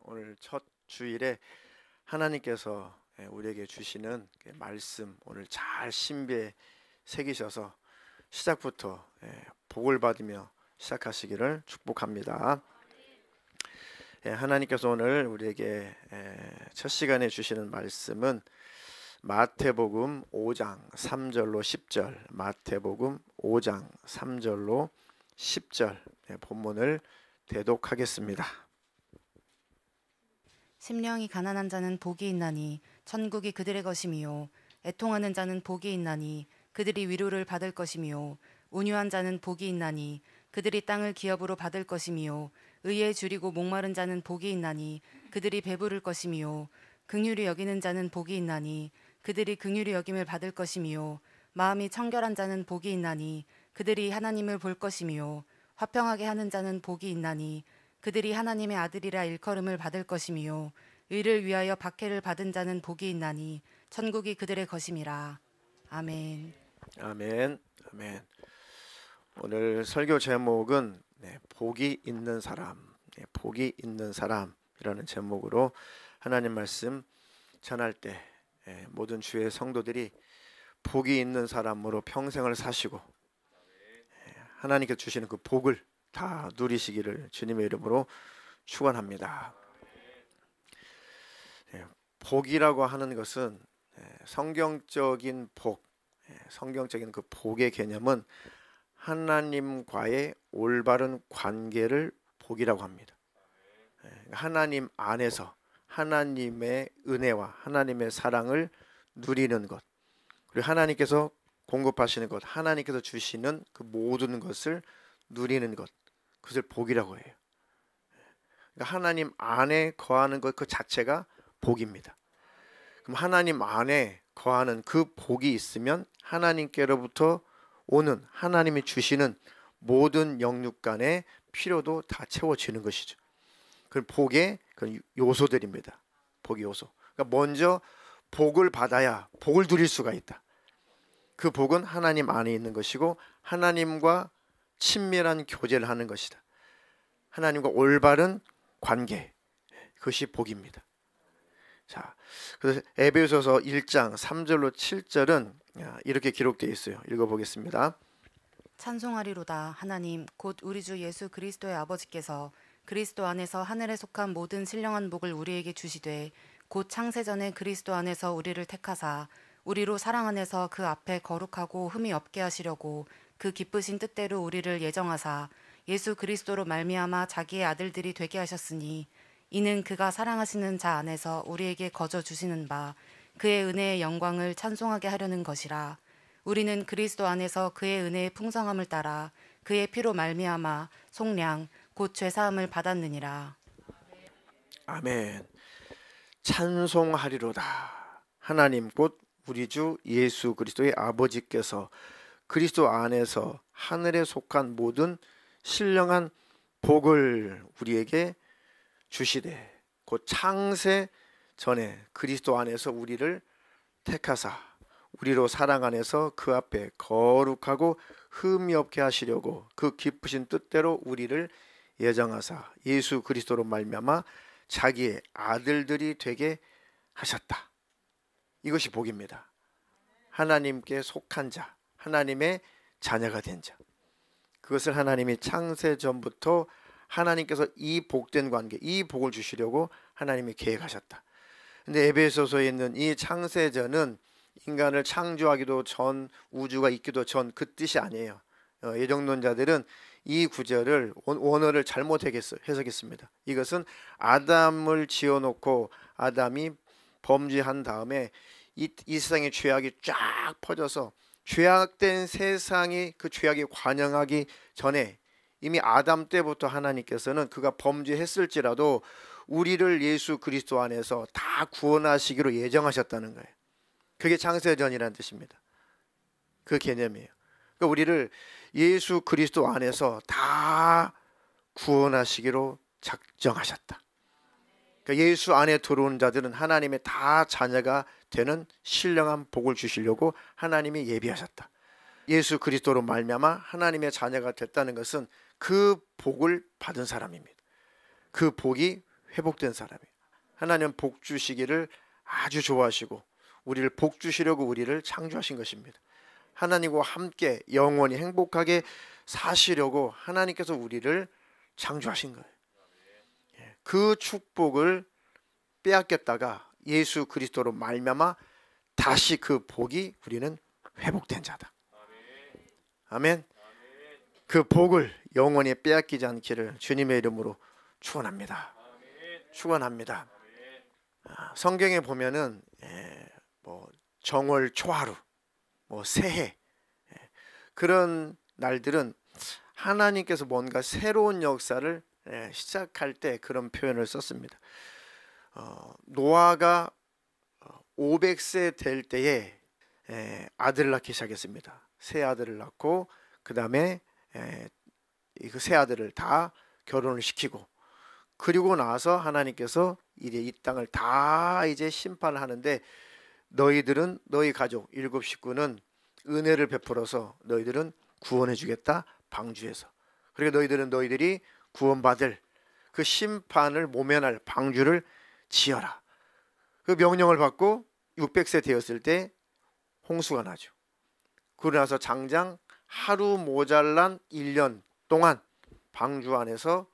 오늘 첫 주일에 하나님께서 우리에게 주시는 말씀 오늘 잘 신비에 새기셔서 시작부터 복을 받으며 시작하시기를 축복합니다. 하나님께서 오늘 우리에게 첫 시간에 주시는 말씀은 마태복음 5장 3절로 10절, 마태복음 5장 3절로 10절 본문을 대독하겠습니다. 심령이 가난한 자는 복이 있나니 천국이 그들의 것이미요. 애통하는 자는 복이 있나니 그들이 위로를 받을 것이미요. 온유한 자는 복이 있나니 그들이 땅을 기업으로 받을 것이미요. 의에 줄이고 목마른 자는 복이 있나니 그들이 배부를 것이미요. 긍휼히 여기는 자는 복이 있나니 그들이 긍휼히 여김을 받을 것이미요. 마음이 청결한 자는 복이 있나니 그들이 하나님을 볼 것이미요. 화평하게 하는 자는 복이 있나니 그들이 하나님의 아들이라 일컬음을 받을 것이미요. 의를 위하여 박해를 받은 자는 복이 있나니 천국이 그들의 것임이라. 아멘. 아멘. 아멘. 오늘 설교 제목은 복이 있는 사람, 복이 있는 사람이라는 제목으로 하나님 말씀 전할 때 모든 주의 성도들이 복이 있는 사람으로 평생을 사시고 하나님께서 주시는 그 복을 다 누리시기를 주님의 이름으로 축원합니다. 복이라고 하는 것은 성경적인 복, 성경적인 그 복의 개념은 하나님과의 올바른 관계를 복이라고 합니다. 하나님 안에서 하나님의 은혜와 하나님의 사랑을 누리는 것, 그리고 하나님께서 공급하시는 것, 하나님께서 주시는 그 모든 것을 누리는 것, 그것을 복이라고 해요. 그러니까 하나님 안에 거하는 것 그 자체가 복입니다. 그럼 하나님 안에 거하는 그 복이 있으면 하나님께로부터 오는 하나님이 주시는 모든 영육간의 필요도 다 채워지는 것이죠. 그 복의 그 요소들입니다. 복의 요소. 그러니까 먼저 복을 받아야 복을 누릴 수가 있다. 그 복은 하나님 안에 있는 것이고 하나님과 친밀한 교제를 하는 것이다. 하나님과 올바른 관계, 그것이 복입니다. 자, 그래서 에베소서 1장 3절로 7절은 이렇게 기록되어 있어요. 읽어보겠습니다. 찬송하리로다. 하나님 곧 우리 주 예수 그리스도의 아버지께서 그리스도 안에서 하늘에 속한 모든 신령한 복을 우리에게 주시되 곧 창세전에 그리스도 안에서 우리를 택하사 우리로 사랑 안에서 그 앞에 거룩하고 흠이 없게 하시려고 그 기쁘신 뜻대로 우리를 예정하사 예수 그리스도로 말미암아 자기의 아들들이 되게 하셨으니 이는 그가 사랑하시는 자 안에서 우리에게 거저 주시는 바 그의 은혜의 영광을 찬송하게 하려는 것이라. 우리는 그리스도 안에서 그의 은혜의 풍성함을 따라 그의 피로 말미암아 속량 곧 죄사함을 받았느니라. 아멘. 찬송하리로다. 하나님 곧 우리 주 예수 그리스도의 아버지께서 그리스도 안에서 하늘에 속한 모든 신령한 복을 우리에게 주시되 곧 창세 전에 그리스도 안에서 우리를 택하사 우리로 사랑 안에서 그 앞에 거룩하고 흠이 없게 하시려고 그 기쁘신 뜻대로 우리를 예정하사 예수 그리스도로 말미암아 자기의 아들들이 되게 하셨다. 이것이 복입니다. 하나님께 속한 자, 하나님의 자녀가 된 자. 그것을 하나님이 창세 전부터 하나님께서 이 복된 관계, 이 복을 주시려고 하나님이 계획하셨다. 근데 에베소서에 있는 이 창세전은 인간을 창조하기도 전, 우주가 있기도 전 그 뜻이 아니에요. 예정론자들은 이 구절을 원어를 잘못 해석했습니다. 이것은 아담을 지어놓고 아담이 범죄한 다음에 이 세상의 죄악이 쫙 퍼져서 죄악된 세상이 그 죄악이 관영하기 전에 이미 아담 때부터 하나님께서는 그가 범죄했을지라도 우리를 예수 그리스도 안에서 다 구원하시기로 예정하셨다는 거예요. 그게 창세전이라는 뜻입니다. 그 개념이에요. 그러니까 우리를 예수 그리스도 안에서 다 구원하시기로 작정하셨다. 그러니까 예수 안에 들어온 자들은 하나님의 다 자녀가 되는 신령한 복을 주시려고 하나님이 예비하셨다. 예수 그리스도로 말미암아 하나님의 자녀가 됐다는 것은 그 복을 받은 사람입니다. 그 복이 회복된 사람이에요. 하나님은 복 주시기를 아주 좋아하시고 우리를 복 주시려고 우리를 창조하신 것입니다. 하나님과 함께 영원히 행복하게 사시려고 하나님께서 우리를 창조하신 거예요. 그 축복을 빼앗겼다가 예수 그리스도로 말미암아 다시 그 복이 우리는 회복된 자다. 아멘. 그 복을 영원히 빼앗기지 않기를 주님의 이름으로 축원합니다. 축원합니다. 성경에 보면은 뭐 정월 초하루, 뭐 새해 그런 날들은 하나님께서 뭔가 새로운 역사를 시작할 때 그런 표현을 썼습니다. 노아가 500세 될 때에 아들을 낳기 시작했습니다. 세 아들을 낳고 그 다음에 그 세 아들을 다 결혼을 시키고 그리고 나서 하나님께서 이제 이 땅을 다 이제 심판을 하는데 너희들은 너희 가족 7 식구는 은혜를 베풀어서 너희들은 구원해 주겠다 방주에서. 그러니까 너희들은 너희들이 구원받을 그 심판을 모면할 방주를 지어라. 그 명령을 받고 600세 되었을 때 홍수가 나죠. 그러고 나서 장장 하루 모자란 1년 동안 방주 안에서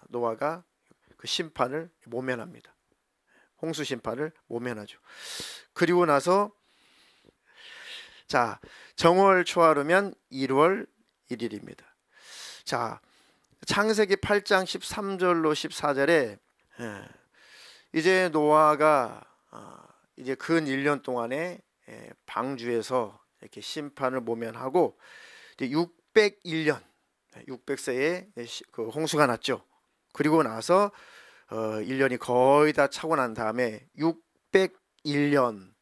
노아가 그 심판을 모면합니다. 홍수 심판을 모면하죠. 그리고 나서 자, 정월 초하루면 1월 1일입니다. 자, 창세기 8장 13절로 14절에 이제 노아가 이제 근 1년 동안에 방주에서 이렇게 심판을 모면하고 이제 601년 600세에 그 홍수가 났죠. 그리고 나서 1년이 거의 다 차고 난 다음에 601년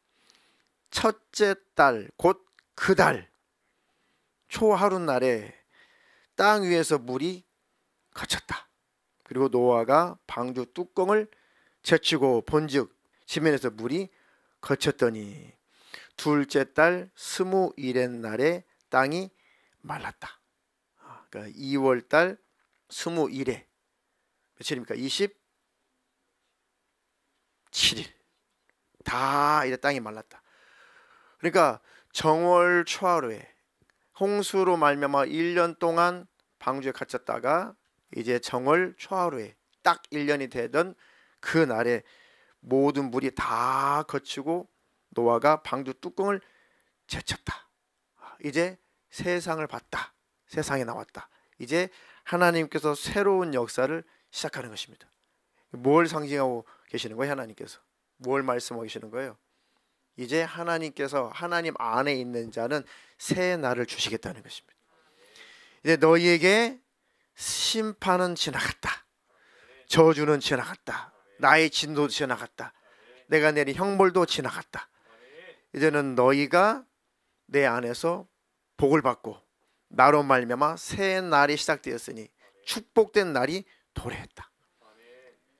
첫째 달 곧 그 달 초하루 날에 땅 위에서 물이 걷혔다. 그리고 노아가 방주 뚜껑을 제치고 본즉 지면에서 물이 걷혔더니 둘째 달 21의 날에 땅이 말랐다. 그러니까 2월 달 21에 며칠입니까? 27일 다 이제 땅이 말랐다. 그러니까 정월 초하루에 홍수로 말미암아 1년 동안 방주에 갇혔다가 이제 정월 초하루에 딱 1년이 되던 그 날에 모든 물이 다 거치고 노아가 방주 뚜껑을 제쳤다. 이제 세상을 봤다. 세상에 나왔다. 이제 하나님께서 새로운 역사를 시작하는 것입니다. 뭘 상징하고 계시는 거예요? 하나님께서 뭘 말씀하고 계시는 거예요? 이제 하나님께서 하나님 안에 있는 자는 새 날을 주시겠다는 것입니다. 이제 너희에게 심판은 지나갔다. 저주는 지나갔다. 나의 진노도 지나갔다. 내가 내린 형벌도 지나갔다. 이제는 너희가 내 안에서 복을 받고 나로 말미암아 새 날이 시작되었으니 축복된 날이 도래했다.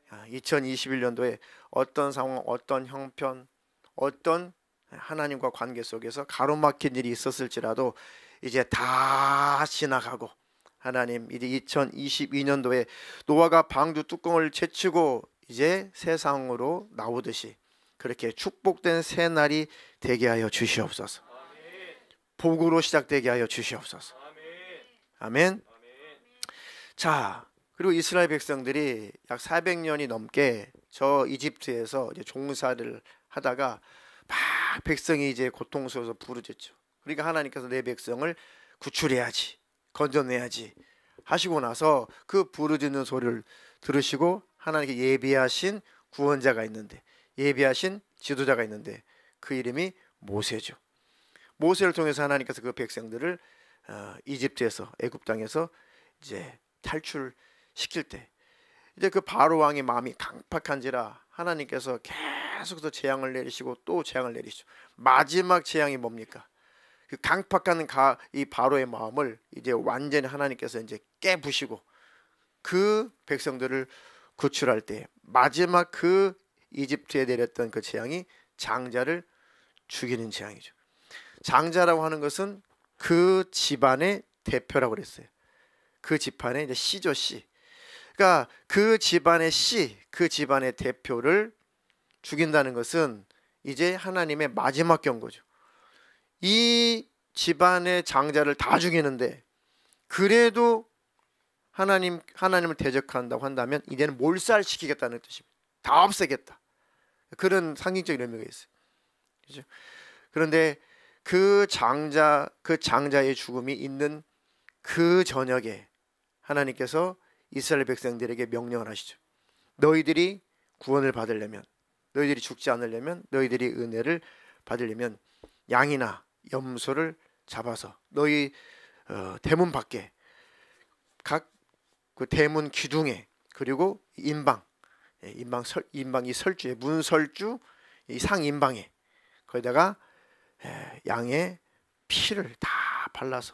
2021년도에 어떤 상황, 어떤 형편, 어떤 하나님과 관계 속에서 가로막힌 일이 있었을지라도 이제 다 지나가고 하나님 이제 2022년도에 노아가 방주 뚜껑을 제치고 이제 세상으로 나오듯이 그렇게 축복된 새 날이 되게 하여 주시옵소서. 복으로 시작되게 하여 주시옵소서. 아멘. 자, 그리고 이스라엘 백성들이 약 400년이 넘게 저 이집트에서 이제 종사를 하다가 막 백성이 이제 고통스러워서 부르짖죠. 그러니까 하나님께서 내 백성을 구출해야지, 건져내야지 하시고 나서 그 부르짖는 소리를 들으시고 하나님께 예비하신 구원자가 있는데, 예비하신 지도자가 있는데 그 이름이 모세죠. 모세를 통해서 하나님께서 그 백성들을 이집트에서, 애굽 땅에서 이제 탈출시킬 때 이제 그 바로 왕의 마음이 강팍한지라 하나님께서 계속해서 재앙을 내리시고 또 재앙을 내리시죠. 마지막 재앙이 뭡니까? 그 강팍한 이 바로의 마음을 이제 완전히 하나님께서 이제 깨부시고 그 백성들을 구출할 때 마지막 그 이집트에 내렸던 그 재앙이 장자를 죽이는 재앙이죠. 장자라고 하는 것은 그 집안의 대표라고 그랬어요. 그 집안의 이제 씨죠, 씨. 그러니까 그 집안의 씨, 그 집안의 대표를 죽인다는 것은 이제 하나님의 마지막 경고죠. 이 집안의 장자를 다 죽이는데 그래도 하나님을 대적한다고 한다면 이제는 몰살시키겠다는 뜻입니다. 다 없애겠다. 그런 상징적인 의미가 있어요. 그렇죠? 그런데 그 장자의 죽음이 있는 그 저녁에 하나님께서 이스라엘 백성들에게 명령을 하시죠. 너희들이 구원을 받으려면, 너희들이 죽지 않으려면, 너희들이 은혜를 받으려면 양이나 염소를 잡아서 너희 대문 밖에 각 그 대문 기둥에, 그리고 인방 이 설주에, 문설주 이 상인방에 거기다가 양의 피를 다 발라서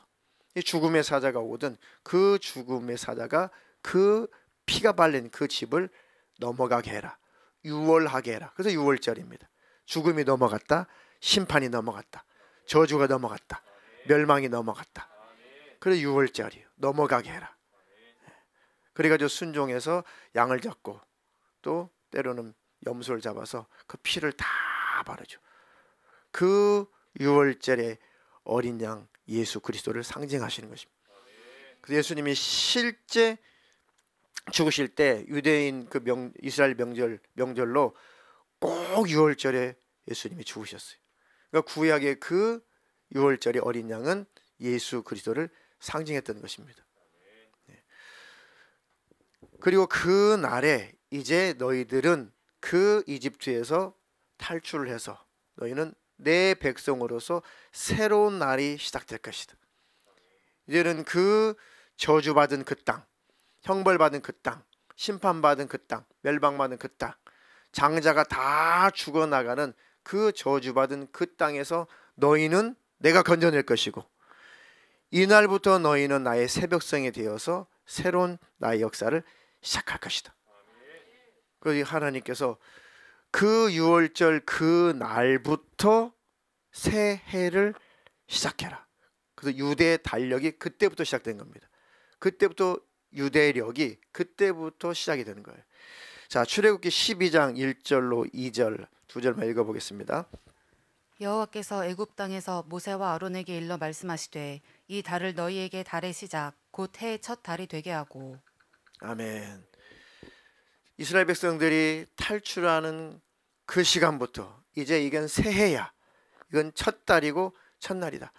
이 죽음의 사자가 오거든 그 죽음의 사자가 그 피가 발린 그 집을 넘어가게 해라. 유월하게 해라. 그래서 유월절입니다. 죽음이 넘어갔다, 심판이 넘어갔다, 저주가 넘어갔다, 멸망이 넘어갔다. 그래서 유월절이에요. 넘어가게 해라. 그래가지고 순종해서 양을 잡고 또 때로는 염소를 잡아서 그 피를 다 바르죠. 그 유월절의 어린 양 예수 그리스도를 상징하시는 것입니다. 그래서 예수님이 실제 죽으실 때 유대인 그 이스라엘 명절로 꼭 유월절에 예수님이 죽으셨어요. 그러니까 구약의 그 유월절의 어린 양은 예수 그리스도를 상징했던 것입니다. 그리고 그 날에 이제 너희들은 그 이집트에서 탈출을 해서 너희는 내 백성으로서 새로운 날이 시작될 것이다. 이제는 그 저주받은 그 땅, 형벌받은 그 땅, 심판받은 그 땅, 멸망받은 그 땅, 장자가 다 죽어나가는 그 저주받은 그 땅에서 너희는 내가 건져낼 것이고 이날부터 너희는 나의 새벽성이 되어서 새로운 나의 역사를 시작할 것이다. 그래서 하나님께서 그 유월절 그 날부터 새 해를 시작해라. 그래서 유대의 달력이 그때부터 시작된 겁니다. 그때부터 유대력이 그때부터 시작이 되는 거예요. 자, 출애굽기 12장 1절로 2절 두 절만 읽어보겠습니다. 여호와께서 애굽 땅에서 모세와 아론에게 일러 말씀하시되 이 달을 너희에게 달의 시작 곧 해의 첫 달이 되게 하고. 아멘. 이스라엘 백성들이 탈출하는 그 시간부터 이제 이건 새해야. 이건 첫 달이고 첫날이다.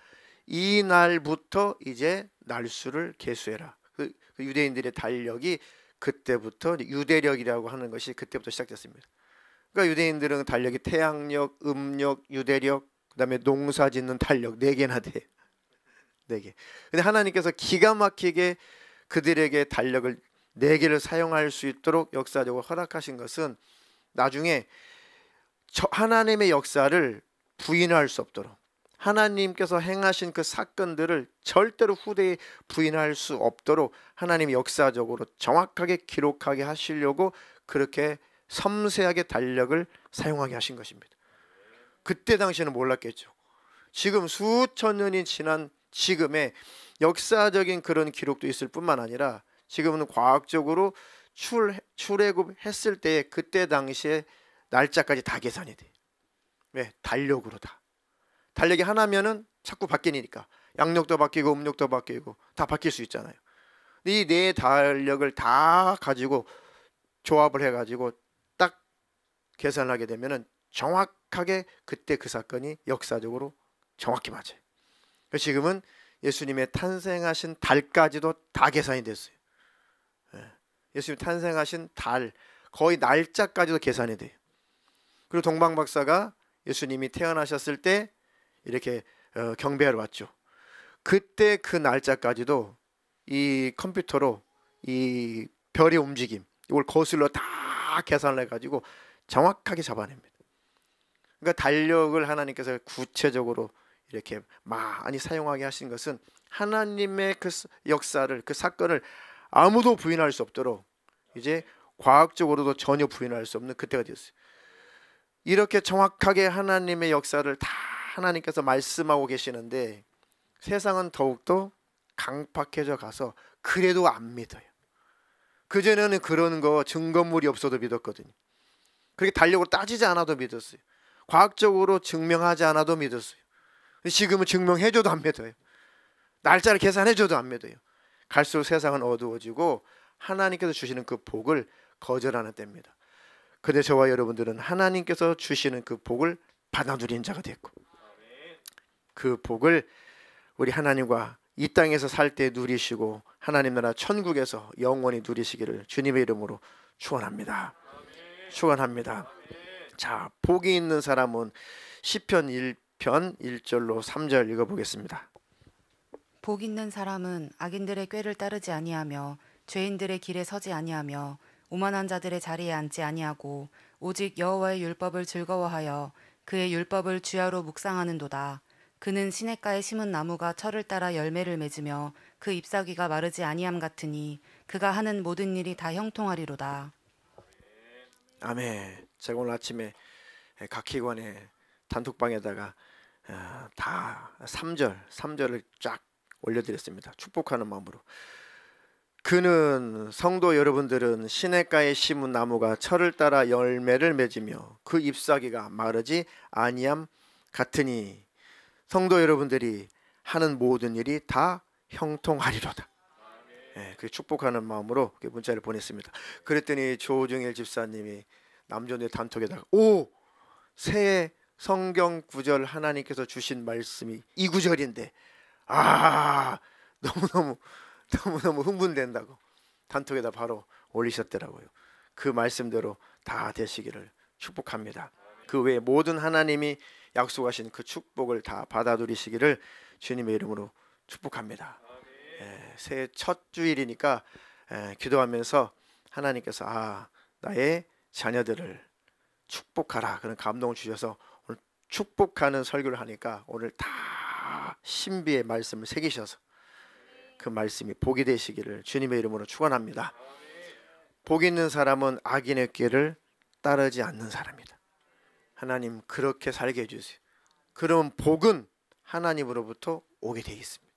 이 날부터 이제 날수를 계수해라. 그 유대인들의 달력이 그때부터 유대력이라고 하는 것이 그때부터 시작됐습니다. 그러니까 유대인들은 달력이 태양력, 음력, 유대력, 그다음에 농사 짓는 달력 4개나 돼. 4개. 근데 하나님께서 기가 막히게 그들에게 달력을 4개를 사용할 수 있도록 역사적으로 허락하신 것은 나중에 하나님의 역사를 부인할 수 없도록, 하나님께서 행하신 그 사건들을 절대로 후대에 부인할 수 없도록 하나님이 역사적으로 정확하게 기록하게 하시려고 그렇게 섬세하게 달력을 사용하게 하신 것입니다. 그때 당시에는 몰랐겠죠. 지금 수천 년이 지난 지금의 역사적인 그런 기록도 있을 뿐만 아니라 지금은 과학적으로 출애굽 했을 때 그때 당시에 날짜까지 다 계산이 돼. 왜? 달력으로 다. 달력이 하나면은 자꾸 바뀌니까 양력도 바뀌고 음력도 바뀌고 다 바뀔 수 있잖아요. 이 네 달력을 다 가지고 조합을 해가지고 딱 계산을 하게 되면은 정확하게 그때 그 사건이 역사적으로 정확히 맞아요. 지금은 예수님의 탄생하신 달까지도 다 계산이 됐어요. 예수님 탄생하신 달 거의 날짜까지도 계산이 돼요. 그리고 동방 박사가 예수님이 태어나셨을 때 이렇게 경배하러 왔죠. 그때 그 날짜까지도 이 컴퓨터로 이 별의 움직임 이걸 거슬러 다 계산을 해가지고 정확하게 잡아냅니다. 그러니까 달력을 하나님께서 구체적으로 이렇게 많이 사용하게 하신 것은 하나님의 그 역사를, 그 사건을 아무도 부인할 수 없도록 이제 과학적으로도 전혀 부인할 수 없는 그때가 되었어요. 이렇게 정확하게 하나님의 역사를 다 하나님께서 말씀하고 계시는데 세상은 더욱더 강팍해져 가서 그래도 안 믿어요. 그전에는 그런 거 증거물이 없어도 믿었거든요. 그렇게 달력으로 따지지 않아도 믿었어요. 과학적으로 증명하지 않아도 믿었어요. 지금은 증명해줘도 안 믿어요. 날짜를 계산해줘도 안 믿어요. 갈수록 세상은 어두워지고 하나님께서 주시는 그 복을 거절하는 때입니다. 근데 저와 여러분들은 하나님께서 주시는 그 복을 받아 누린 자가 됐고, 그 복을 우리 하나님과 이 땅에서 살 때 누리시고 하나님 나라 천국에서 영원히 누리시기를 주님의 이름으로 축원합니다. 축원합니다. 자, 복이 있는 사람은 시편 1편 1절로 3절 읽어보겠습니다. 복 있는 사람은 악인들의 꾀를 따르지 아니하며 죄인들의 길에 서지 아니하며 오만한 자들의 자리에 앉지 아니하고 오직 여호와의 율법을 즐거워하여 그의 율법을 주야로 묵상하는도다. 그는 시냇가에 심은 나무가 철을 따라 열매를 맺으며 그 잎사귀가 마르지 아니함 같으니 그가 하는 모든 일이 다 형통하리로다. 아멘. 제가 오늘 아침에 각 기관의 단톡방에다가 다 3절을 쫙 올려드렸습니다. 축복하는 마음으로. 그는, 성도 여러분들은 시냇가에 심은 나무가 철을 따라 열매를 맺으며 그 잎사귀가 마르지 아니함 같으니 성도 여러분들이 하는 모든 일이 다 형통하리로다. 그 축복하는 마음으로 문자를 보냈습니다. 그랬더니 조중일 집사님이 남존의 단톡에다가 새해 성경 구절 하나님께서 주신 말씀이 이 구절인데 너무너무 흥분된다고 단톡에다 바로 올리셨더라고요. 그 말씀대로 다 되시기를 축복합니다. 그 외에 모든 하나님이 약속하신 그 축복을 다 받아 누리시기를 주님의 이름으로 축복합니다. 새해 첫 주일이니까 기도하면서 하나님께서 나의 자녀들을 축복하라 그런 감동을 주셔서 오늘 축복하는 설교를 하니까 오늘 다 신비의 말씀을 새기셔서 그 말씀이 복이 되시기를 주님의 이름으로 축원합니다. 복 있는 사람은 악인의 길을 따르지 않는 사람이다. 하나님 그렇게 살게 해주세요. 그러면 복은 하나님으로부터 오게 되어 있습니다.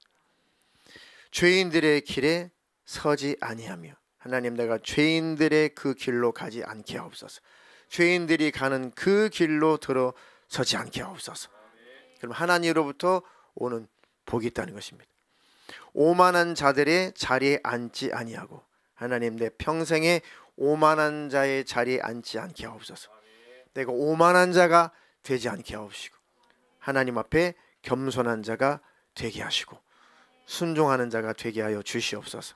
죄인들의 길에 서지 아니하며, 하나님 내가 죄인들의 그 길로 가지 않게 하옵소서. 죄인들이 가는 그 길로 들어서지 않게 하옵소서. 그럼 하나님으로부터 오는 복이 있다는 것입니다. 오만한 자들의 자리에 앉지 아니하고, 하나님 내 평생에 오만한 자의 자리에 앉지 않게 하옵소서. 내가 오만한 자가 되지 않게 하옵시고 하나님 앞에 겸손한 자가 되게 하시고 순종하는 자가 되게 하여 주시옵소서.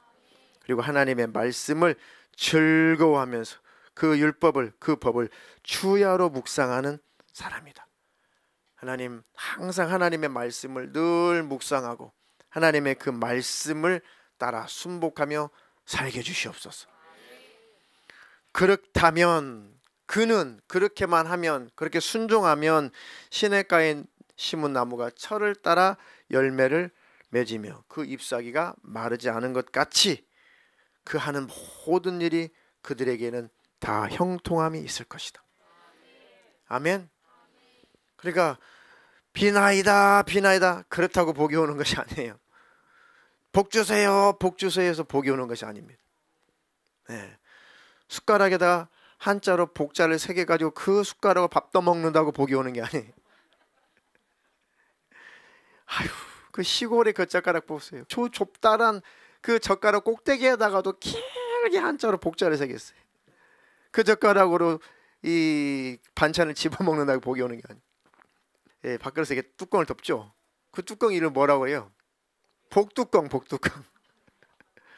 그리고 하나님의 말씀을 즐거워하면서 그 율법을, 그 법을 주야로 묵상하는 사람이다. 하나님, 항상 하나님의 말씀을 늘 묵상하고 하나님의 그 말씀을 따라 순복하며 살게 주시옵소서. 그렇다면, 그는 그렇게만 하면, 그렇게 순종하면 시냇가에 심은 나무가 철을 따라 열매를 맺으며 그 잎사귀가 마르지 않은 것 같이 그 하는 모든 일이 그들에게는 다 형통함이 있을 것이다. 아멘. 그러니까 비나이다 그렇다고 복이 오는 것이 아니에요. 복 주세요 해서 복이 오는 것이 아닙니다. 숟가락에다가 한자로 복자를 새겨 가지고 그 숟가락으로 밥 떠먹는다고 복이 오는 게 아니에요. 그 시골의 그 젓가락 보세요. 저 좁다란 그 젓가락 꼭대기에다가도 길게 한자로 복자를 새겼어요. 그 젓가락으로 이 반찬을 집어먹는다고 복이 오는 게 아니에요. 밥그릇에 이렇게 뚜껑을 덮죠. 그 뚜껑 이름 뭐라고 해요? 복뚜껑.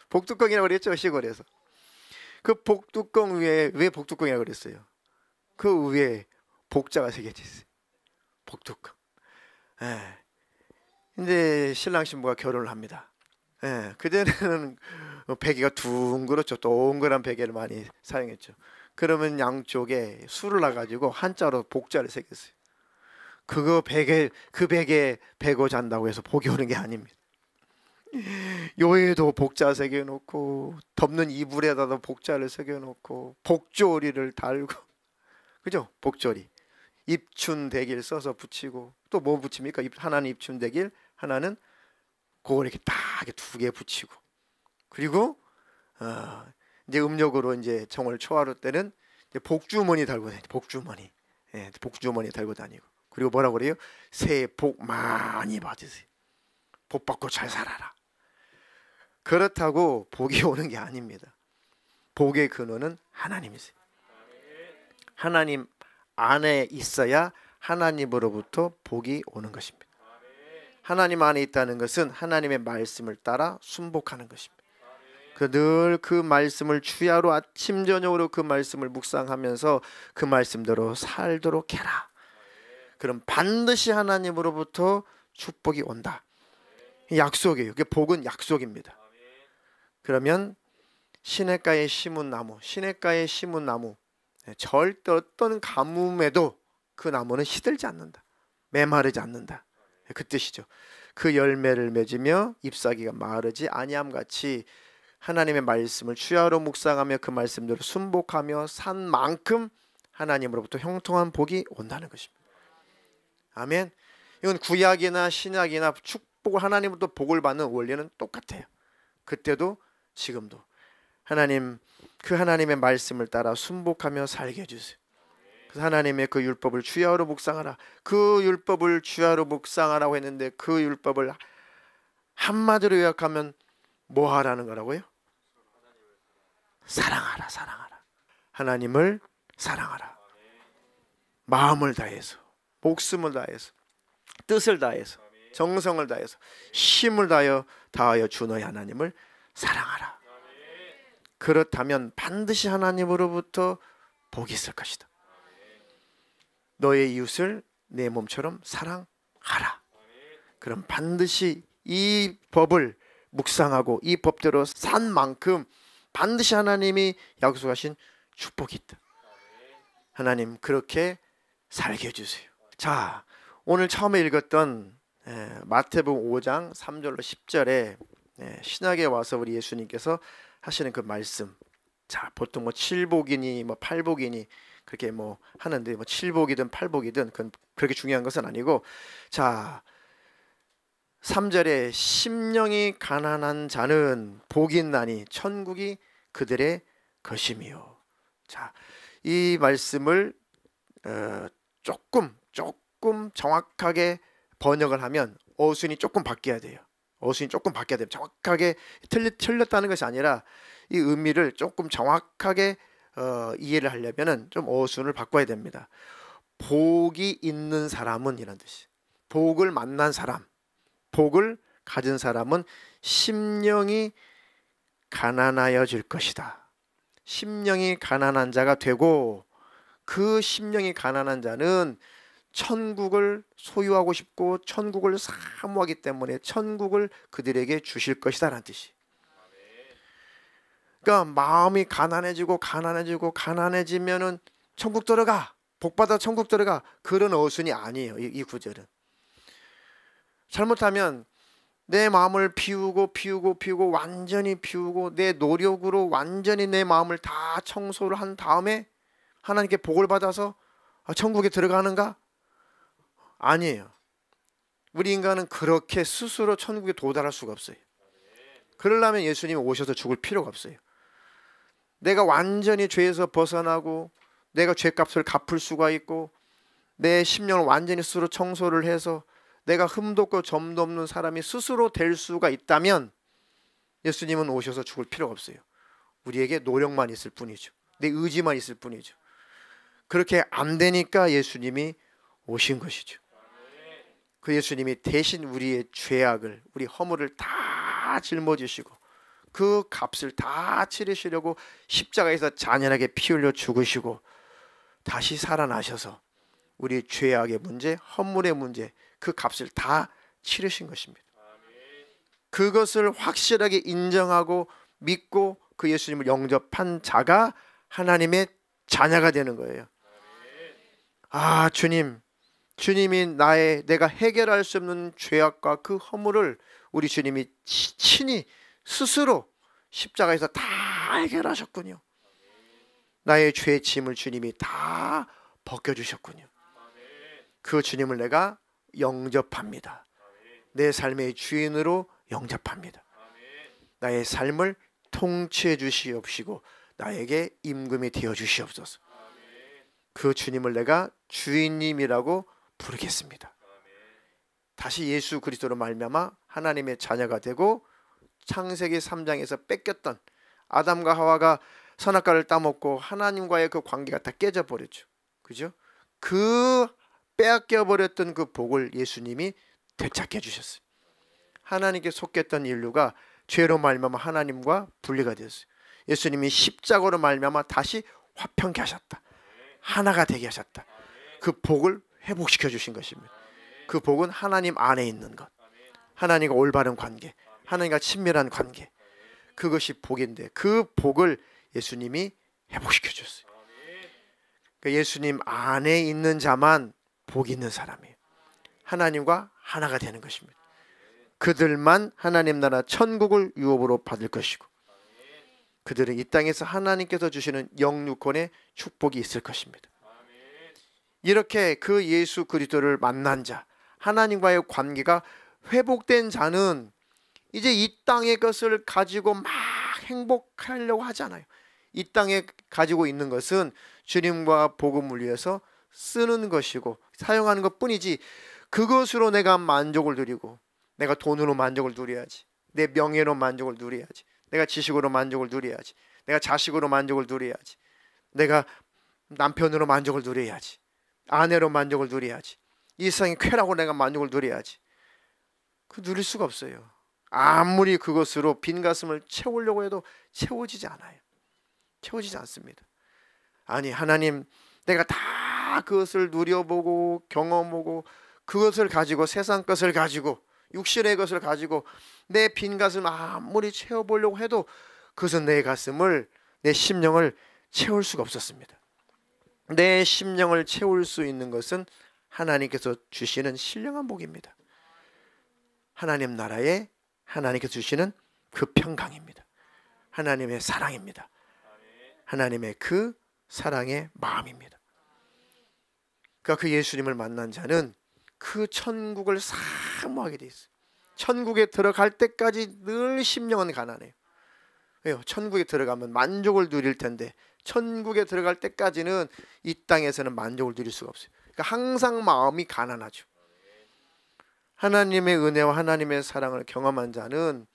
복뚜껑이라고 그랬죠, 시골에서. 그 복뚜껑 위에 왜 복뚜껑이라고 그랬어요? 그 위에 복자가 새겨져 있어요. 복뚜껑. 근데 신랑 신부가 결혼을 합니다. 그전에는 베개가 둥그렇죠. 동그란 베개를 많이 사용했죠. 그러면 양쪽에 술을 놔가지고 한자로 복자를 새겼어요. 그 베개 베고 잔다고 해서 복이 오는 게 아닙니다. 요에도 복자 새겨놓고 덮는 이불에다도 복자를 새겨놓고 복조리를 달고, 그죠? 복조리 입춘대길 써서 붙이고, 또 뭐 붙입니까? 하나는 입춘대길, 하나는 그걸 이렇게 딱 두 개 붙이고, 그리고 이제 음력으로 이제 정월 초하루 때는 이제 복주머니 달고 다니고, 복주머니, 예, 복주머니 달고 다니고. 그리고 뭐라고 그래요? 새해 복 많이 받으세요. 복 받고 잘 살아라. 그렇다고 복이 오는 게 아닙니다. 복의 근원은 하나님이세요. 하나님 안에 있어야 하나님으로부터 복이 오는 것입니다. 하나님 안에 있다는 것은 하나님의 말씀을 따라 순복하는 것입니다. 늘 그 말씀을 주야로 아침 저녁으로 그 말씀을 묵상하면서 그 말씀대로 살도록 해라. 그럼 반드시 하나님으로부터 축복이 온다. 약속이에요. 그게 복은 약속입니다. 그러면 시냇가에 심은 나무, 시냇가에 심은 나무, 절대 어떤 가뭄에도 그 나무는 시들지 않는다. 메마르지 않는다. 그 뜻이죠. 그 열매를 맺으며 잎사귀가 마르지 아니함 같이 하나님의 말씀을 주야로 묵상하며 그 말씀대로 순복하며 산 만큼 하나님으로부터 형통한 복이 온다는 것입니다. 아멘. 이건 구약이나 신약이나 축복을 하나님으로부터 복을 받는 원리는 똑같아요. 그때도 지금도 하나님, 그 하나님의 말씀을 따라 순복하며 살게 해주세요. 그래서 하나님의 그 율법을 주야로 묵상하라. 그 율법을 주야로 묵상하라고 했는데 그 율법을 한마디로 요약하면 뭐 하라는 거라고요? 사랑하라, 사랑하라. 하나님을 사랑하라. 마음을 다해서, 목숨을 다해서, 뜻을 다해서, 정성을 다해서, 힘을 다하여 주 너의 하나님을 사랑하라. 그렇다면 반드시 하나님으로부터 복이 있을 것이다. 너의 이웃을 내 몸처럼 사랑하라. 그럼 반드시 이 법을 묵상하고 이 법대로 산 만큼 반드시 하나님이 약속하신 축복이 있다. 하나님 그렇게 살게 해주세요. 자, 오늘 처음에 읽었던 마태복음 5장 3절로 10절에 신약에 와서 우리 예수님께서 하시는 그 말씀. 자, 보통 뭐 7복이니 뭐 8복이니 그렇게 뭐 하는데 뭐 7복이든 8복이든 그건 그렇게 중요한 것은 아니고, 자, 3절에 심령이 가난한 자는 복이 있나니 천국이 그들의 것임이요. 자, 이 말씀을 조금 정확하게 번역을 하면 어순이 조금 바뀌어야 돼요. 어순이 조금 바뀌어야 돼요. 정확하게 틀렸다는 것이 아니라 이 의미를 조금 정확하게 이해를 하려면은 좀 어순을 바꿔야 됩니다. 복이 있는 사람은 이런 뜻이. 복을 만난 사람, 복을 가진 사람은 심령이 가난하여질 것이다. 심령이 가난한 자가 되고 그 심령이 가난한 자는 천국을 소유하고 싶고 천국을 사모하기 때문에 천국을 그들에게 주실 것이다 라는 뜻이. 그러니까 마음이 가난해지면은 천국 들어가, 복받아 천국 들어가, 그런 어순이 아니에요. 이 구절은. 잘못하면 내 마음을 비우고 완전히 비우고 내 노력으로 완전히 내 마음을 다 청소를 한 다음에 하나님께 복을 받아서 천국에 들어가는가? 아니에요. 우리 인간은 그렇게 스스로 천국에 도달할 수가 없어요. 그러려면 예수님이 오셔서 죽을 필요가 없어요. 내가 완전히 죄에서 벗어나고 내가 죄값을 갚을 수가 있고 내 심령을 완전히 스스로 청소를 해서 내가 흠도 없고 점도 없는 사람이 스스로 될 수가 있다면 예수님은 오셔서 죽을 필요가 없어요. 우리에게 노력만 있을 뿐이죠. 내 의지만 있을 뿐이죠. 그렇게 안 되니까 예수님이 오신 것이죠. 그 예수님이 대신 우리의 죄악을, 우리 허물을 다 짊어지시고 그 값을 다 치르시려고 십자가에서 잔인하게 피 흘려 죽으시고 다시 살아나셔서 우리 죄악의 문제, 허물의 문제, 그 값을 다 치르신 것입니다. 그것을 확실하게 인정하고 믿고 그 예수님을 영접한 자가 하나님의 자녀가 되는 거예요. 아, 주님이 내가 해결할 수 없는 죄악과 그 허물을 우리 주님이 친히 스스로 십자가에서 다 해결하셨군요. 나의 죄의 짐을 주님이 다 벗겨주셨군요. 그 주님을 내가 영접합니다. 내 삶의 주인으로 영접합니다. 나의 삶을 통치해 주시옵시고 나에게 임금이 되어 주시옵소서. 그 주님을 내가 주인님이라고 부르겠습니다. 다시 예수 그리스도로 말미암아 하나님의 자녀가 되고 창세기 3장에서 뺏겼던 아담과 하와가 선악과를 따먹고 하나님과의 그 관계가 다 깨져버렸죠. 그죠? 그 빼앗겨 버렸던 그 복을 예수님이 되찾게 해주셨어요. 하나님께 속했던 인류가 죄로 말미암아 하나님과 분리가 되었어요. 예수님이 십자가로 말미암아 다시 화평케 하셨다. 하나가 되게 하셨다. 그 복을 회복시켜 주신 것입니다. 그 복은 하나님 안에 있는 것, 하나님과 올바른 관계, 하나님과 친밀한 관계, 그것이 복인데 그 복을 예수님이 회복시켜 줬어요. 그러니까 예수님 안에 있는 자만 복이 있는 사람이에요. 하나님과 하나가 되는 것입니다. 그들만 하나님 나라 천국을 유업으로 받을 것이고 그들은 이 땅에서 하나님께서 주시는 영육권의 축복이 있을 것입니다. 이렇게 그 예수 그리스도를 만난 자, 하나님과의 관계가 회복된 자는 이제 이 땅의 것을 가지고 막 행복하려고 하잖아요. 이 땅에 가지고 있는 것은 주님과 복음을 위해서 쓰는 것이고 사용하는 것뿐이지 그것으로 내가 만족을 누리고 내가 돈으로 만족을 누려야지, 내 명예로 만족을 누려야지, 내가 지식으로 만족을 누려야지, 내가 자식으로 만족을 누려야지, 내가 남편으로 만족을 누려야지, 아내로 만족을 누려야지, 이 세상의 쾌락으로 내가 만족을 누려야지. 그 누릴 수가 없어요. 아무리 그것으로 빈 가슴을 채우려고 해도 채워지지 않아요. 채워지지 않습니다. 아니 하나님, 내가 다 그것을 누려보고 경험하고 그것을 가지고 세상 것을 가지고 육신의 것을 가지고 내 빈 가슴을 아무리 채워보려고 해도 그것은 내 가슴을, 내 심령을 채울 수가 없었습니다. 내 심령을 채울 수 있는 것은 하나님께서 주시는 신령한 복입니다. 하나님 나라에 하나님께서 주시는 그 평강입니다. 하나님의 사랑입니다. 하나님의 그 사랑의 마음입니다. 그러니까 그 예수님을 만난 자는 그 천국을 사모하게 돼 있어요. 천국에 들어갈 때까지 늘 심령은 가난해요. 왜요? 천국에 들어가면 만족을 누릴 텐데 천국에 들어갈 때까지는 이 땅에서는 만족을 누릴 수가 없어요. 그러니까 항상 마음이 가난하죠. 하나님의 은혜와 하나님의 사랑을 경험한 자는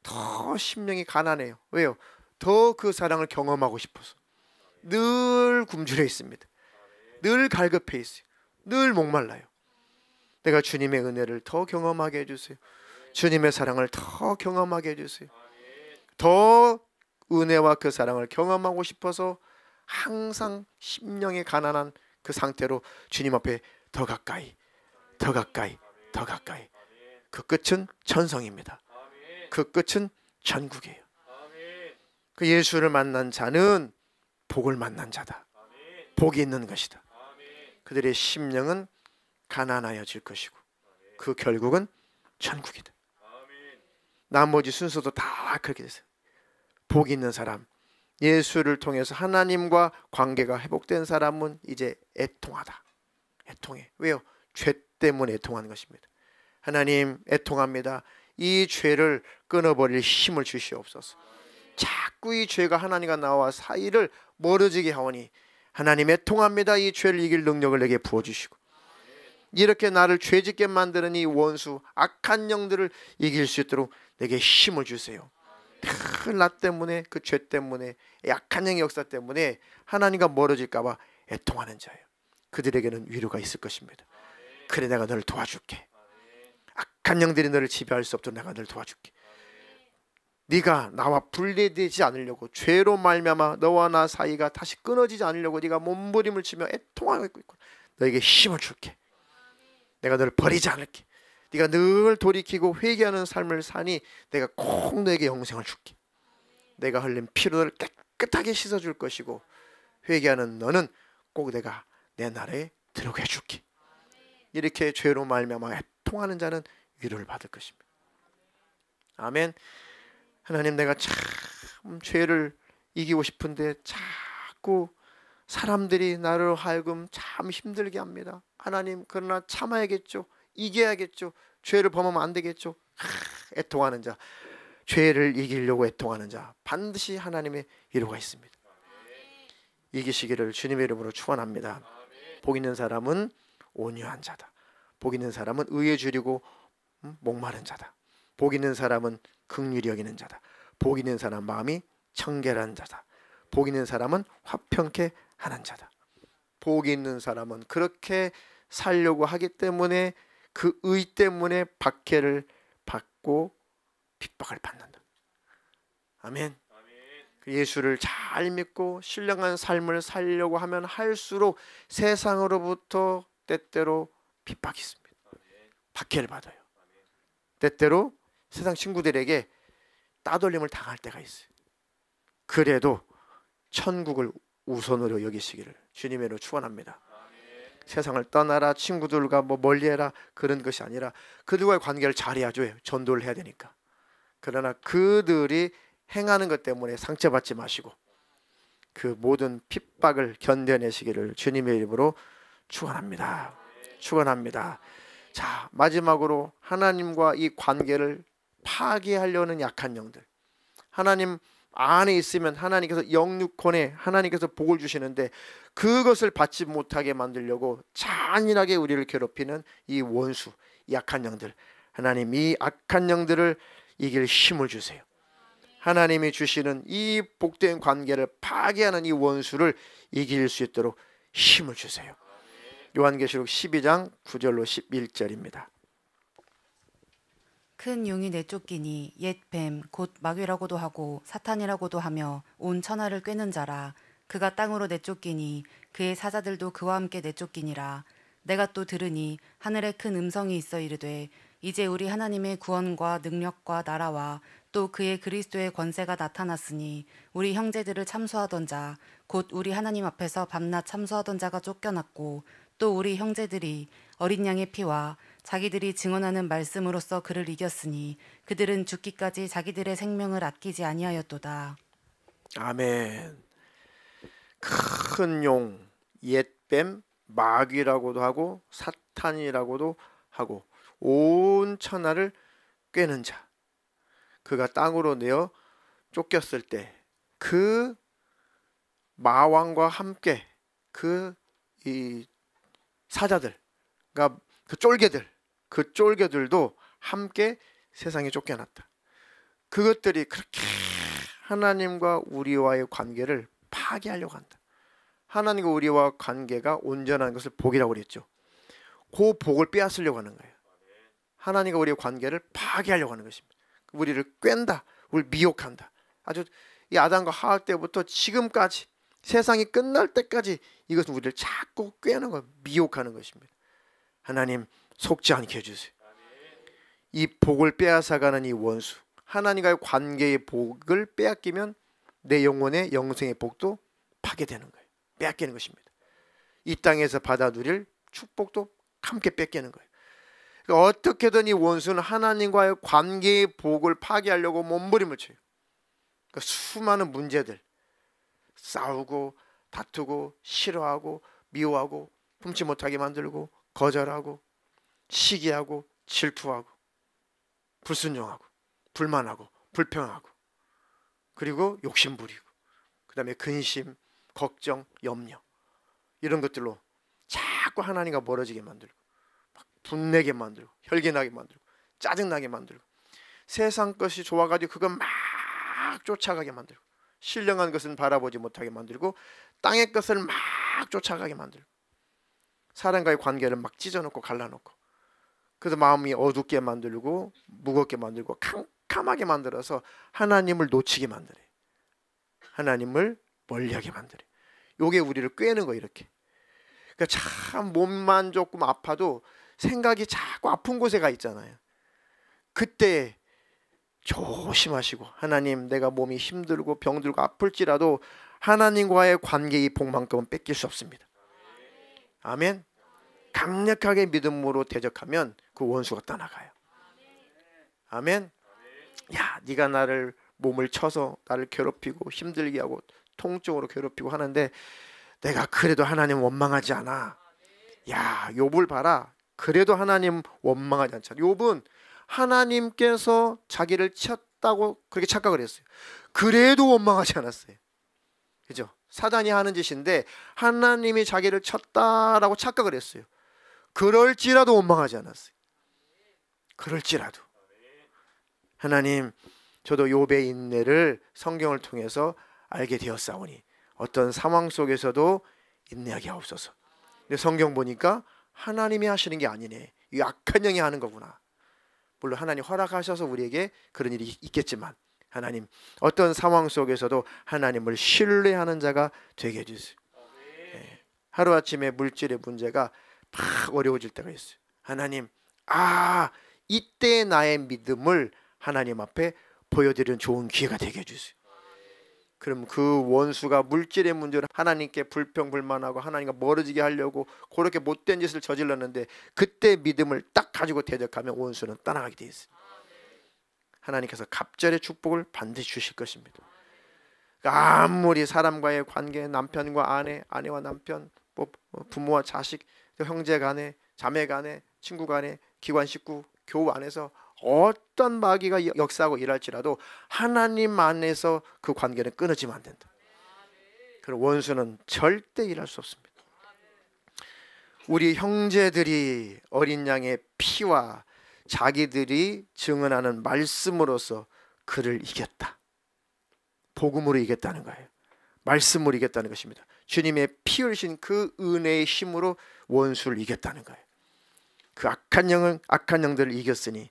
더 심령이 가난해요. 왜요? 더 그 사랑을 경험하고 싶어서 늘 굶주려 있습니다. 늘 갈급해 있어요. 늘 목말라요. 내가 주님의 은혜를 더 경험하게 해주세요. 주님의 사랑을 더 경험하게 해주세요. 더 은혜와 그 사랑을 경험하고 싶어서 항상 심령이 가난한 그 상태로 주님 앞에 더 가까이, 더 가까이, 더 가까이. 그 끝은 천성입니다. 그 끝은 천국이에요. 그 예수를 만난 자는 복을 만난 자다. 복이 있는 것이다. 그들의 심령은 가난하여질 것이고 그 결국은 천국이다. 나머지 순서도 다 그렇게 됐어요. 복이 있는 사람, 예수를 통해서 하나님과 관계가 회복된 사람은 이제 애통하다. 애통해. 왜요? 죄 때문에 애통하는 것입니다. 하나님 애통합니다. 이 죄를 끊어버릴 힘을 주시옵소서. 자꾸 이 죄가 하나님과 나와 사이를 멀어지게 하오니 하나님 애통합니다. 이 죄를 이길 능력을 내게 부어주시고 이렇게 나를 죄짓게 만드는 이 원수 악한 영들을 이길 수 있도록 내게 힘을 주세요. 나 때문에, 그 죄 때문에, 약한 영의 역사 때문에 하나님과 멀어질까 봐 애통하는 자예요. 그들에게는 위로가 있을 것입니다. 그래 내가 너를 도와줄게. 악한 영들이 너를 지배할 수 없도록 내가 너를 도와줄게. 네가 나와 분리되지 않으려고, 죄로 말미암아 너와 나 사이가 다시 끊어지지 않으려고 네가 몸부림을 치며 애통하고 있고 너에게 힘을 줄게. 내가 너를 버리지 않을게. 네가 늘 돌이키고 회개하는 삶을 사니 내가 꼭 너에게 영생을 줄게. 내가 흘린 피로 너를 깨끗하게 씻어줄 것이고 회개하는 너는 꼭 내가 내 나라에 들어오게 해줄게. 이렇게 죄로 말미암아 애통하는 자는 위로를 받을 것입니다. 아멘. 하나님, 내가 참 죄를 이기고 싶은데 자꾸 사람들이 나를 하여금 참 힘들게 합니다. 하나님, 그러나 참아야겠죠. 이겨야겠죠. 죄를 범하면 안 되겠죠. 애통하는 자, 죄를 이기려고 애통하는 자, 반드시 하나님의 위로가 있습니다. 이기시기를 주님의 이름으로 축원합니다. 복 있는 사람은 온유한 자다. 복 있는 사람은 의에 줄이고 목마른 자다. 복 있는 사람은 긍휼히 여기는 자다. 복 있는 사람 마음이 청결한 자다. 복 있는 사람은 화평케 하는 자다. 복 있는 사람은 그렇게 살려고 하기 때문에 그 의 때문에 박해를 받고 핍박을 받는다. 아멘. 예수를 잘 믿고 신령한 삶을 살려고 하면 할수록 세상으로부터 때때로 핍박이 있습니다. 박해를 받아요. 때때로 세상 친구들에게 따돌림을 당할 때가 있어요. 그래도 천국을 우선으로 여기시기를 주님의 이름으로 축원합니다. 세상을 떠나라, 친구들과 멀리해라, 그런 것이 아니라 그들과의 관계를 잘해야죠. 전도를 해야 되니까. 그러나 그들이 행하는 것 때문에 상처받지 마시고 그 모든 핍박을 견뎌내시기를 주님의 이름으로 축원합니다. 축원합니다. 자, 마지막으로 하나님과 이 관계를 파괴하려는 약한 영들, 하나님 안에 있으면 하나님께서 영육혼에 하나님께서 복을 주시는데 그것을 받지 못하게 만들려고 잔인하게 우리를 괴롭히는 이 원수, 약한 영들, 하나님 이 악한 영들을 이길 힘을 주세요. 하나님이 주시는 이 복된 관계를 파괴하는 이 원수를 이길 수 있도록 힘을 주세요. 요한계시록 12장 9절로 11절입니다. 큰 용이 내쫓기니 옛 뱀 곧 마귀라고도 하고 사탄이라고도 하며 온 천하를 꿰는 자라. 그가 땅으로 내쫓기니 그의 사자들도 그와 함께 내쫓기니라. 내가 또 들으니 하늘에 큰 음성이 있어 이르되 이제 우리 하나님의 구원과 능력과 나라와 또 그의 그리스도의 권세가 나타났으니 우리 형제들을 참소하던 자 곧 우리 하나님 앞에서 밤낮 참소하던 자가 쫓겨났고 또 우리 형제들이 어린 양의 피와 자기들이 증언하는 말씀으로써 그를 이겼으니 그들은 죽기까지 자기들의 생명을 아끼지 아니하였도다. 아멘. 큰 용, 옛뱀, 마귀라고도 하고 사탄이라고도 하고 온 천하를 꿰는 자, 그가 땅으로 내어 쫓겼을 때 그 마왕과 함께 그 이 사자들, 그러니까 그 쫄개들도 함께 세상에 쫓겨났다. 그것들이 그렇게 하나님과 우리와의 관계를 파괴하려고 한다. 하나님과 우리와 관계가 온전한 것을 복이라고 그랬죠. 그 복을 빼앗으려고 하는 거예요. 하나님과 우리의 관계를 파괴하려고 하는 것입니다. 우리를 꿰는다, 우리를 미혹한다. 아주 이 아담과 하와 때부터 지금까지 세상이 끝날 때까지 이것은 우리를 자꾸 꿰는 거, 미혹하는 것입니다. 하나님 속지 않게 해주세요. 이 복을 빼앗아가는 이 원수, 하나님과의 관계의 복을 빼앗기면 내 영혼의 영생의 복도 파괴되는 거예요. 빼앗기는 것입니다. 이 땅에서 받아 누릴 축복도 함께 뺏기는 거예요. 그러니까 어떻게든 이 원수는 하나님과의 관계의 복을 파괴하려고 몸부림을 쳐요. 그러니까 수많은 문제들, 싸우고 다투고 싫어하고 미워하고 품지 못하게 만들고 거절하고 시기하고 질투하고 불순종하고 불만하고 불평하고 그리고 욕심부리고 그 다음에 근심, 걱정, 염려 이런 것들로 자꾸 하나님과 멀어지게 만들고 막 분내게 만들고 혈기나게 만들고 짜증나게 만들고 세상 것이 좋아가지고 그거 막 쫓아가게 만들고 신령한 것은 바라보지 못하게 만들고 땅의 것을 막 쫓아가게 만들고 사람과의 관계를 막 찢어놓고 갈라놓고 그래서 마음이 어둡게 만들고 무겁게 만들고 캄캄하게 만들어서 하나님을 놓치게 만들어요. 하나님을 멀리하게 만들어요. 요게 우리를 꿰는 거예요. 이렇게. 그러니까 참 몸만 조금 아파도 생각이 자꾸 아픈 곳에 가 있잖아요. 그때 조심하시고 하나님 내가 몸이 힘들고 병들고 아플지라도 하나님과의 관계의 복만큼은 뺏길 수 없습니다. 아멘. 강력하게 믿음으로 대적하면 그 원수가 떠나가요. 아멘. 야, 네가 나를 몸을 쳐서 나를 괴롭히고 힘들게 하고 통증으로 괴롭히고 하는데 내가 그래도 하나님 원망하지 않아. 야, 욥을 봐라. 그래도 하나님 원망하지 않잖아. 욥은 하나님께서 자기를 쳤다고 그렇게 착각을 했어요. 그래도 원망하지 않았어요. 그죠? 사단이 하는 짓인데 하나님이 자기를 쳤다라고 착각을 했어요. 그럴지라도 원망하지 않았어요. 그럴지라도. 하나님, 저도 욥의 인내를 성경을 통해서 알게 되었사오니 어떤 상황 속에서도 인내하게 하옵소서. 근데 성경 보니까 하나님이 하시는 게 아니네. 이 악한 영이 하는 거구나. 물론 하나님 허락하셔서 우리에게 그런 일이 있겠지만 하나님, 어떤 상황 속에서도 하나님을 신뢰하는 자가 되게 해주세요. 하루아침에 물질의 문제가 막 어려워질 때가 있어요. 하나님, 이때 나의 믿음을 하나님 앞에 보여드리는 좋은 기회가 되게 해주세요. 그럼 그 원수가 물질의 문제로 하나님께 불평불만하고 하나님과 멀어지게 하려고 그렇게 못된 짓을 저질렀는데 그때 믿음을 딱 가지고 대적하면 원수는 떠나가게 돼 있어요. 하나님께서 갑절의 축복을 반드시 주실 것입니다. 그러니까 아무리 사람과의 관계, 남편과 아내, 아내와 남편, 부모와 자식, 형제 간에, 자매 간에, 친구 간에, 기관 식구, 교우 안에서 어떤 마귀가 역사하고 일할지라도 하나님 안에서 그 관계는 끊어지면 안 된다. 그럼 원수는 절대 일할 수 없습니다. 우리 형제들이 어린 양의 피와 자기들이 증언하는 말씀으로서 그를 이겼다. 복음으로 이겼다는 거예요. 말씀으로 이겼다는 것입니다. 주님의 피 흘리신 그 은혜의 힘으로 원수를 이겼다는 거예요. 그 악한 영들을 이겼으니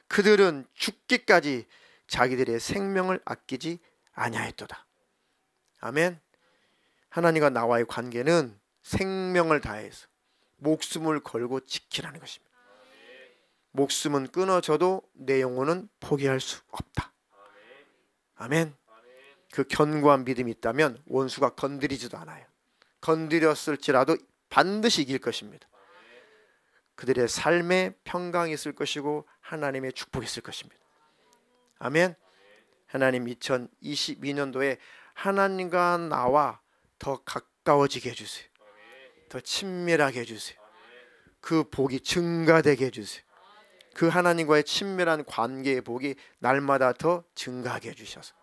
그들은 죽기까지 자기들의 생명을 아끼지 아니하였도다. 아멘. 하나님과 나와의 관계는 생명을 다해서 목숨을 걸고 지키라는 것입니다. 목숨은 끊어져도 내 영혼은 포기할 수 없다. 아멘. 그 견고한 믿음이 있다면 원수가 건드리지도 않아요. 건드렸을지라도 반드시 이길 것입니다. 그들의 삶에 평강이 있을 것이고 하나님의 축복이 있을 것입니다. 아멘. 하나님 2022년도에 하나님과 나와 더 가까워지게 해주세요. 더 친밀하게 해주세요. 그 복이 증가되게 해주세요. 그 하나님과의 친밀한 관계의 복이 날마다 더 증가하게 해주셔서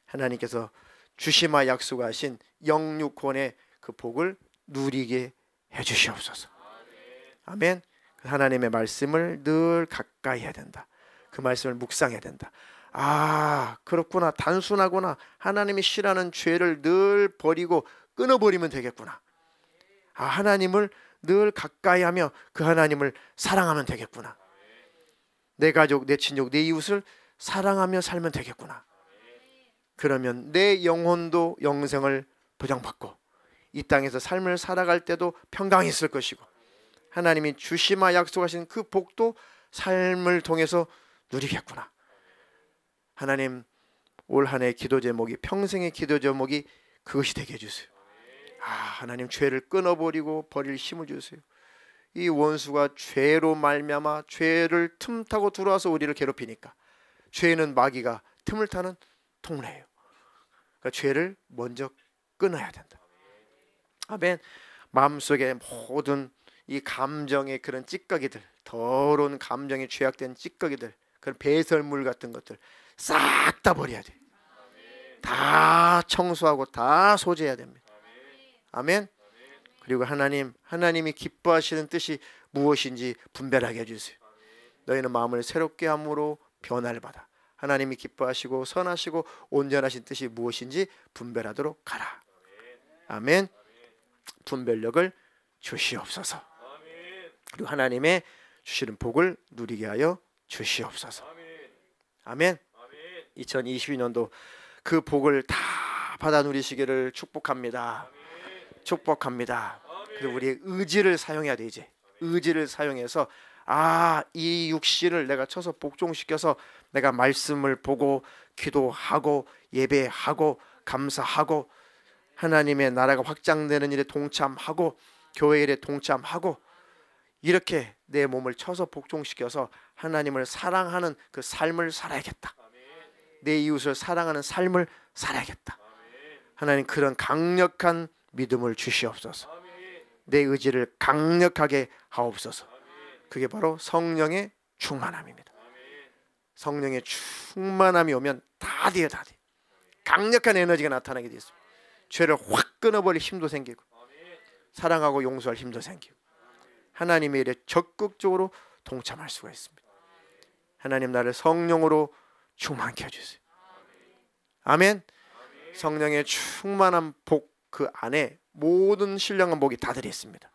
하나님께서 주시마 약속하신 영육혼의 그 복을 누리게 해주시옵소서. 아멘. 하나님의 말씀을 늘 가까이 해야 된다. 그 말씀을 묵상해야 된다. 그렇구나. 단순하구나. 하나님이 싫어하는 죄를 늘 버리고 끊어버리면 되겠구나. 하나님을 늘 가까이 하며 그 하나님을 사랑하면 되겠구나. 내 가족, 내 친족, 내 이웃을 사랑하며 살면 되겠구나. 그러면 내 영혼도 영생을 보장받고 이 땅에서 삶을 살아갈 때도 평강이 있을 것이고 하나님이 주시마 약속하신 그 복도 삶을 통해서 누리겠구나. 하나님, 올 한 해 기도 제목이, 평생의 기도 제목이 그것이 되게 해주세요. 하나님, 죄를 끊어버리고 버릴 힘을 주세요. 이 원수가 죄로 말미암아 죄를 틈타고 들어와서 우리를 괴롭히니까 죄는 마귀가 틈을 타는 통로예요. 그러니까 죄를 먼저 끊어야 된다. 아멘. 마음속에 모든 이 감정의 그런 찌꺼기들, 더러운 감정에 죄악된 찌꺼기들, 그런 배설물 같은 것들 싹 다 버려야 돼. 다 청소하고 다 소지해야 됩니다. 아멘. 그리고 하나님이 기뻐하시는 뜻이 무엇인지 분별하게 해주세요. 너희는 마음을 새롭게 함으로 변화를 받아 하나님이 기뻐하시고 선하시고 온전하신 뜻이 무엇인지 분별하도록 가라. 아멘. 분별력을 주시옵소서. 그리고 하나님의 주시는 복을 누리게 하여 주시옵소서. 아멘. 2022년도 그 복을 다 받아 누리시기를 축복합니다. 축복합니다. 그리고 우리의 의지를 사용해야 돼. 이제 의지를 사용해서 이 육신을 내가 쳐서 복종시켜서 내가 말씀을 보고 기도하고 예배하고 감사하고 하나님의 나라가 확장되는 일에 동참하고 교회 일에 동참하고 이렇게 내 몸을 쳐서 복종시켜서 하나님을 사랑하는 그 삶을 살아야겠다. 내 이웃을 사랑하는 삶을 살아야겠다. 하나님, 그런 강력한 믿음을 주시옵소서. 내 의지를 강력하게 하옵소서. 그게 바로 성령의 충만함입니다. 성령의 충만함이 오면 다 돼요, 다 돼. 강력한 에너지가 나타나게 되어 있습니다. 죄를 확 끊어버릴 힘도 생기고, 사랑하고 용서할 힘도 생기고, 하나님의 일에 적극적으로 동참할 수가 있습니다. 하나님, 나를 성령으로 충만케 해주세요. 아멘. 성령의 충만한 복, 그 안에 모든 신령한 복이 다 들어 있습니다.